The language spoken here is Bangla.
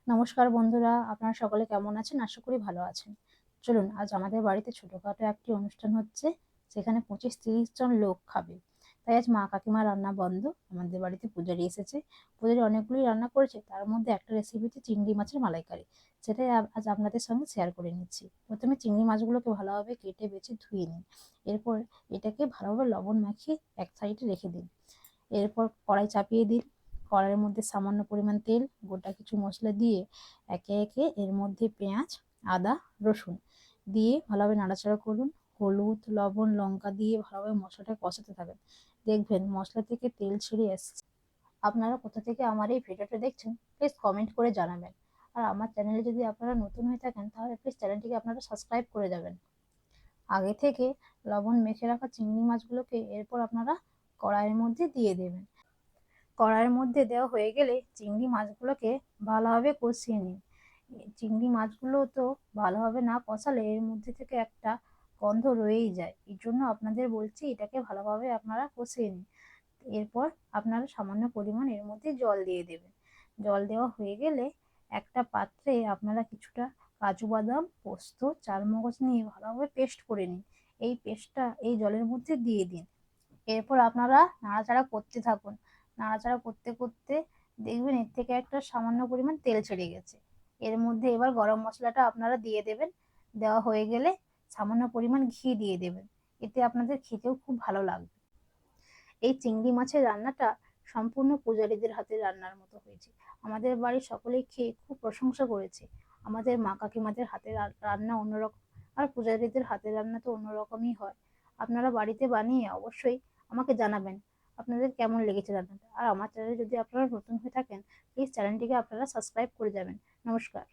নমস্কার বন্ধুরা, আপনারা সকলে কেমন আছেন? আশা করি ভালো আছেন। চলুন, আজ আমাদের বাড়িতে ছোটখাটো একটি অনুষ্ঠান হচ্ছে, সেখানে 25-30 জন লোক খাবে। তাই আজ মা কাকিমা রান্না বন্ধ, আমাদের বাড়িতে পূজারি এসেছে। পূজারি অনেকগুলি রান্না করেছে, তার মধ্যে একটা রেসিপি হচ্ছে চিংড়ি মাছের মালাইকারি। সেটাই আজ আপনাদের সঙ্গে শেয়ার করে নিচ্ছি। প্রথমে চিংড়ি মাছগুলোকে ভালোভাবে কেটে বেছে ধুয়ে নিন। এরপর এটাকে ভালোভাবে লবণ মাখিয়ে এক সাইডে রেখে দিন। এরপর কড়াই চাপিয়ে দিন। কড়াইয়ের মধ্যে সামান্য পরিমাণ তেল, গোটা কিছু মশলা দিয়ে একে একে এর মধ্যে পেঁয়াজ, আদা, রসুন দিয়ে ভালোভাবে নাড়াচাড়া করুন। হলুদ, লবণ, লঙ্কা দিয়ে ভালোভাবে মশলাটা কষাতে থাকেন। দেখবেন মশলা থেকে তেল ছেড়ে এসছে। আপনারা কোথা থেকে আমার এই ভিডিওটা দেখছেন প্লিজ কমেন্ট করে জানাবেন। আর আমার চ্যানেলে যদি আপনারা নতুন হয়ে থাকেন তাহলে প্লিজ চ্যানেলটিকে আপনারা সাবস্ক্রাইব করে যাবেন। আগে থেকে লবণ মেখে রাখা চিংড়ি মাছগুলোকে এরপর আপনারা কড়াইয়ের মধ্যে দিয়ে দেবেন। কড়াইয়ের মধ্যে দেওয়া হয়ে গেলে চিংড়ি মাছগুলোকে ভালোভাবে কষিয়ে নিন। চিংড়ি মাছগুলো তো ভালোভাবে না কষালে এর মধ্যে থেকে একটা গন্ধ রয়েই যায়, এই জন্য আপনাদের বলছি এটাকে ভালোভাবে আপনারা কষিয়ে নিন। এরপর আপনারা সামান্য পরিমাণ এর মধ্যে জল দিয়ে দেবেন। জল দেওয়া হয়ে গেলে একটা পাত্রে আপনারা কিছুটা কাজু বাদাম, পোস্ত, চারমগজ নিয়ে ভালোভাবে পেস্ট করে নিন। এই পেস্টটা এই জলের মধ্যে দিয়ে দিন। এরপর আপনারা নাড়াচাড়া করতে থাকুন। নাড়াচাড়া করতে করতে দেখবেন এর থেকে একটা সামান্য পরিমাণ তেল ছেড়ে গেছে। এর মধ্যে এবার গরম মশলাটা আপনারা দিয়ে দেবেন। দেওয়া হয়ে গেলে সামান্য পরিমাণ ঘি দিয়ে দেবেন। এতে আপনাদের খেতেও খুব ভালো লাগবে। এই চিংড়ি মাছের রান্নাটা সম্পূর্ণ পূজারীদের হাতের রান্নার মতো হয়েছে। আমাদের বাড়ির সকলেই খেয়ে খুব প্রশংসা করেছে। আমাদের মা কাকিমাদের হাতের রান্না অন্যরকম, আর পূজারীদের হাতের রান্না তো অন্যরকমই হয়। আপনারা বাড়িতে বানিয়ে অবশ্যই আমাকে জানাবেন আপনাদের কেমন লেগেছে রান্নাটা। আর আমার চ্যানেলে যদি আপনারা নতুন হয়ে থাকেন প্লিজ চ্যানেলটিকে আপনারা সাবস্ক্রাইব করে যাবেন। নমস্কার।